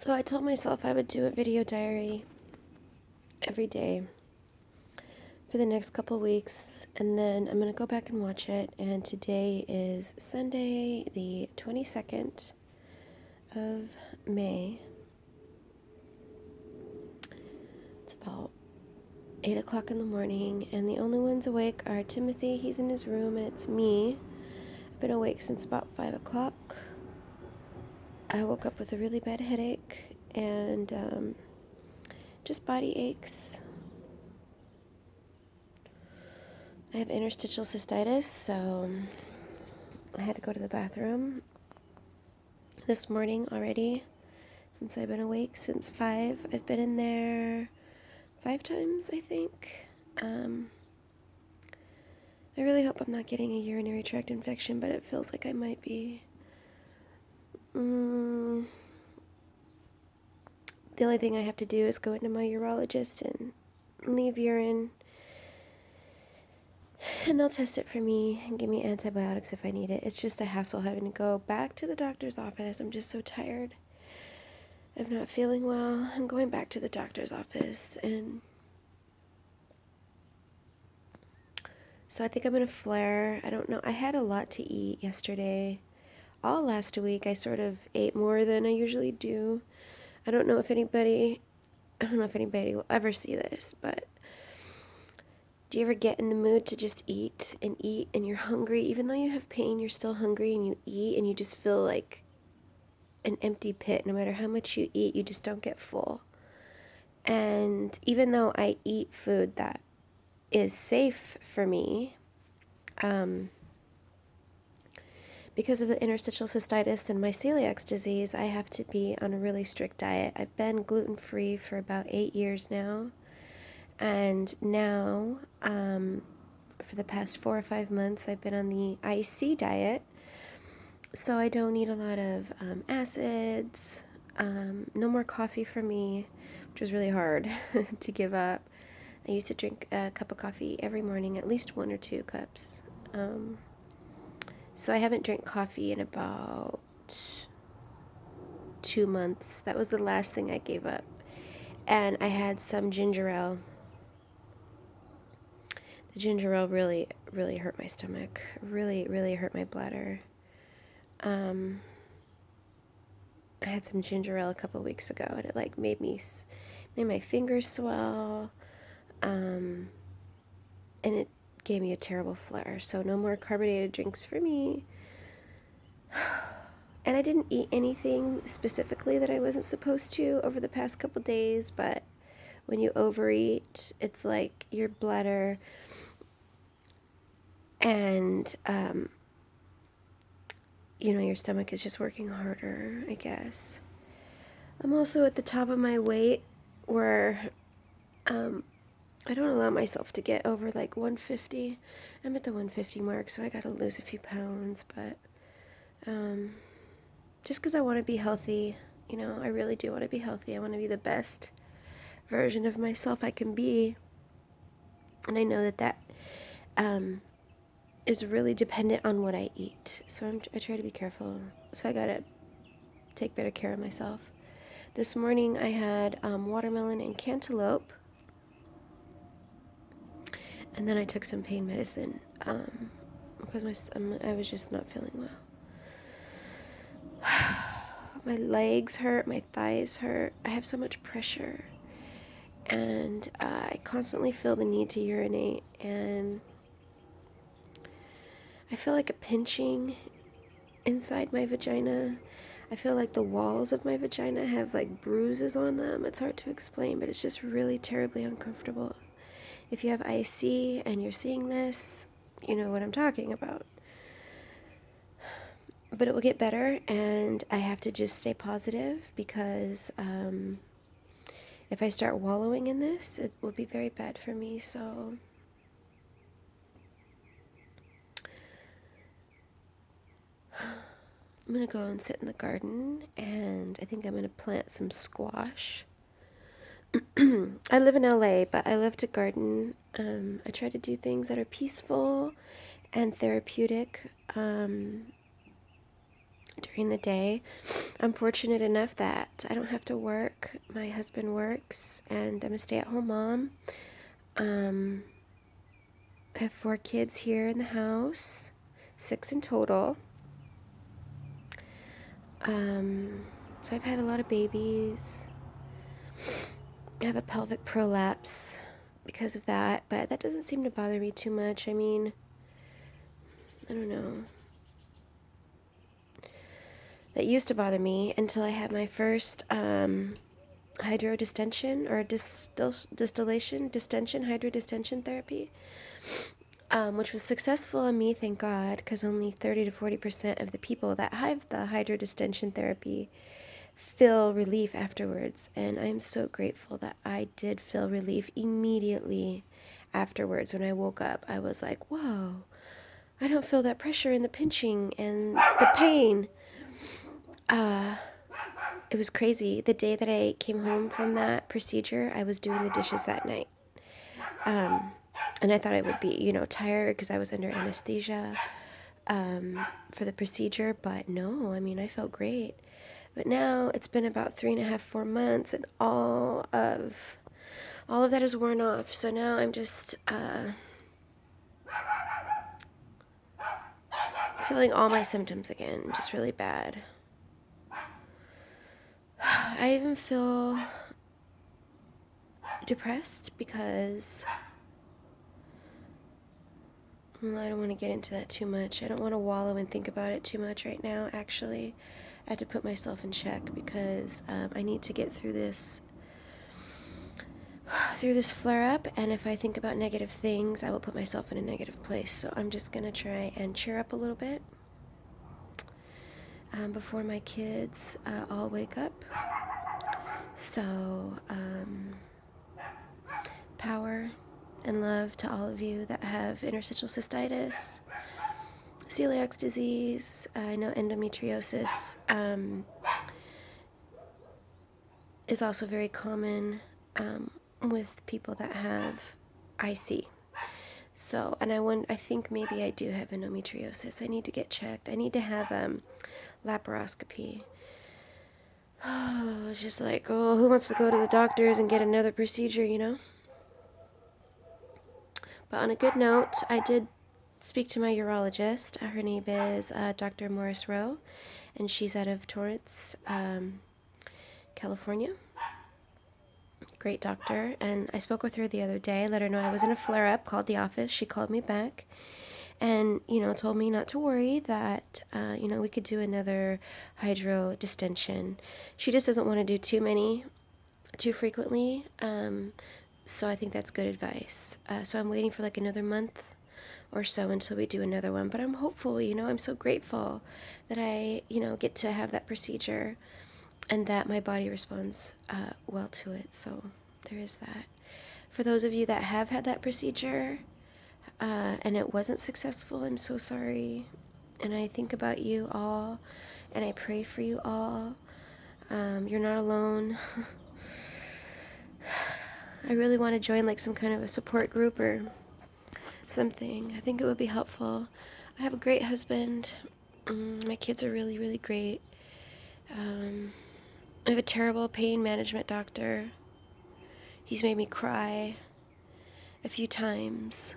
So I told myself I would do a video diary every day for the next couple weeks, and then I'm going to go back and watch it. And today is Sunday, the 22nd of May. It's about 8 o'clock in the morning, and the only ones awake are Timothy. He's in his room, and it's me. I've been awake since about 5 o'clock. I woke up with a really bad headache and just body aches. I have interstitial cystitis, so I had to go to the bathroom this morning already, since I've been awake since 5. I've been in there 5 times, I think. I really hope I'm not getting a urinary tract infection, but it feels like I might be. The only thing I have to do is go into my urologist and leave urine, and they'll test it for me and give me antibiotics if I need it. It's just a hassle having to go back to the doctor's office. I'm just so tired of not feeling well. I'm going back to the doctor's office, and so I think I'm going to flare. I don't know. I had a lot to eat yesterday. All last week, I sort of ate more than I usually do. I don't know if anybody will ever see this, but do you ever get in the mood to just eat, and you're hungry? Even though you have pain, you're still hungry, and you eat, and you just feel like an empty pit. No matter how much you eat, you just don't get full. And even though I eat food that is safe for me, because of the interstitial cystitis and my celiacs disease, I have to be on a really strict diet. I've been gluten-free for about 8 years now. And now, for the past 4 or 5 months, I've been on the IC diet. So I don't eat a lot of acids, no more coffee for me, which was really hard to give up. I used to drink a cup of coffee every morning, at least 1 or 2 cups. So I haven't drank coffee in about 2 months. That was the last thing I gave up. And I had some ginger ale. The ginger ale really, really hurt my stomach. Really, really hurt my bladder. I had some ginger ale a couple weeks ago, and it like made my fingers swell. And it gave me a terrible flare. So no more carbonated drinks for me. And I didn't eat anything specifically that I wasn't supposed to over the past couple days, but when you overeat, it's like your bladder and your stomach is just working harder, I guess. I'm also at the top of my weight where I don't allow myself to get over like 150. I'm at the 150 mark, so I gotta lose a few pounds, but just because I want to be healthy, I really do want to be healthy. I want to be the best version of myself I can be, and I know that is really dependent on what I eat, so I try to be careful, so I gotta take better care of myself. This morning I had watermelon and cantaloupe, and then I took some pain medicine because I was just not feeling well. My legs hurt, my thighs hurt. I have so much pressure, and I constantly feel the need to urinate, and I feel like a pinching inside my vagina. I feel like the walls of my vagina have like bruises on them. It's hard to explain, but it's just really terribly uncomfortable. If you have IC and you're seeing this, you know what I'm talking about. But it will get better, and I have to just stay positive, because if I start wallowing in this, it will be very bad for me. So I'm going to go and sit in the garden, and I think I'm going to plant some squash. I live in LA, but I love to garden. I try to do things that are peaceful and therapeutic. during the day. I'm fortunate enough that I don't have to work. My husband works, and I'm a stay-at-home mom. I have 4 kids here in the house, 6 in total. So I've had a lot of babies. I have a pelvic prolapse because of that, but that doesn't seem to bother me too much. I mean, I don't know. That used to bother me until I had my first hydrodistension or distension, hydrodistension therapy, which was successful on me, thank God, because only 30 to 40% of the people that have the hydrodistension therapy feel relief afterwards. And I'm so grateful that I did feel relief immediately afterwards. When I woke up, I was like, whoa, I don't feel that pressure and the pinching and the pain. It was crazy. The day that I came home from that procedure, I was doing the dishes that night. And I thought I would be, tired because I was under anesthesia for the procedure. But no, I mean, I felt great. But now it's been about 3.5, 4 months, and all of that is worn off. So now I'm just feeling all my symptoms again, just really bad. I even feel depressed because, well, I don't want to get into that too much. I don't want to wallow and think about it too much right now, actually. I had to put myself in check because I need to get through this flare-up, and if I think about negative things, I will put myself in a negative place. So I'm just going to try and cheer up a little bit before my kids all wake up. So, power and love to all of you that have interstitial cystitis, celiacs disease. I know endometriosis is also very common with people that have IC. So, and I think maybe I do have endometriosis. I need to get checked. I need to have laparoscopy. Oh, it's just like, oh, who wants to go to the doctors and get another procedure? But on a good note, I did speak to my urologist. Her name is Dr. Morris Rowe, and she's out of Torrance, California. Great doctor. And I spoke with her the other day, let her know I was in a flare-up, called the office. She called me back and, told me not to worry, that, we could do another hydrodistension. She just doesn't want to do too frequently. So I think that's good advice. So I'm waiting for like another month or so until we do another one. But I'm hopeful, I'm so grateful that I, get to have that procedure and that my body responds well to it. So there is that. For those of you that have had that procedure and it wasn't successful, I'm so sorry. And I think about you all and I pray for you all. You're not alone. I really want to join like some kind of a support group or something. I think it would be helpful. I have a great husband. My kids are really, really great. I have a terrible pain management doctor. He's made me cry a few times.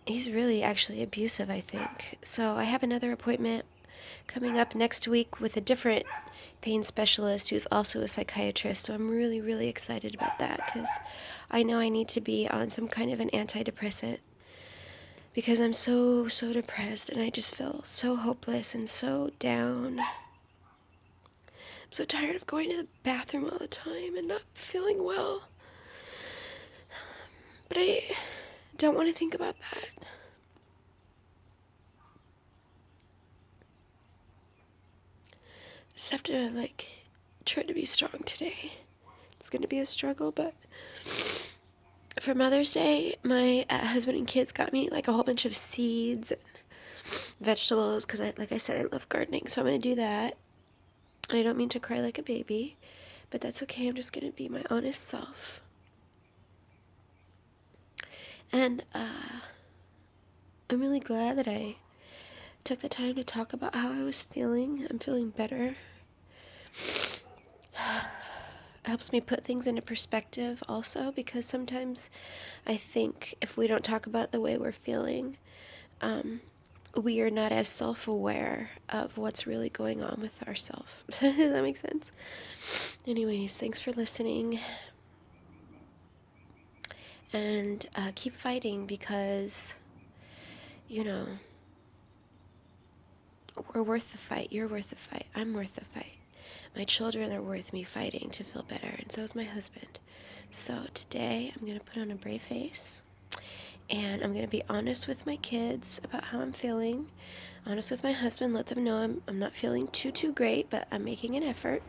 He's really actually abusive, I think. So I have another appointment coming up next week with a different pain specialist who's also a psychiatrist. So I'm really, really excited about that because I know I need to be on some kind of an antidepressant because I'm so, so depressed and I just feel so hopeless and so down. I'm so tired of going to the bathroom all the time and not feeling well. But I don't want to think about that. I just have to, try to be strong today. It's going to be a struggle, but for Mother's Day, my husband and kids got me, a whole bunch of seeds and vegetables, because, like I said, I love gardening, so I'm going to do that. And I don't mean to cry like a baby, but that's okay. I'm just going to be my honest self. And I'm really glad that I took the time to talk about how I was feeling. I'm feeling better. It helps me put things into perspective also, because sometimes I think if we don't talk about the way we're feeling, we are not as self-aware of what's really going on with ourselves. Does that make sense? Anyways, thanks for listening. And keep fighting, because, you know, we're worth the fight. You're worth the fight. I'm worth the fight. My children are worth me fighting to feel better, and so is my husband. So today I'm going to put on a brave face, and I'm going to be honest with my kids about how I'm feeling, honest with my husband, let them know I'm not feeling too great, but I'm making an effort.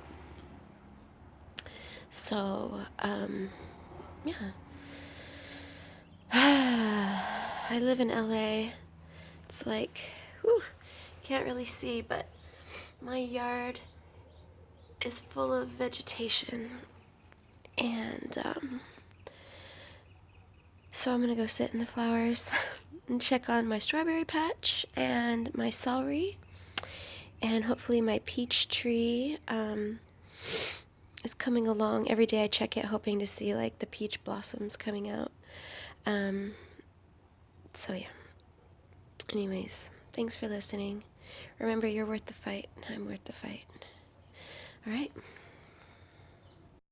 So, yeah. I live in LA. It's like, whew, can't really see, but my yard is full of vegetation. And, so I'm gonna go sit in the flowers and check on my strawberry patch and my celery. And hopefully my peach tree, is coming along. Every day I check it, hoping to see, like, the peach blossoms coming out. So yeah. Anyways, thanks for listening. Remember, you're worth the fight. I'm worth the fight. All right?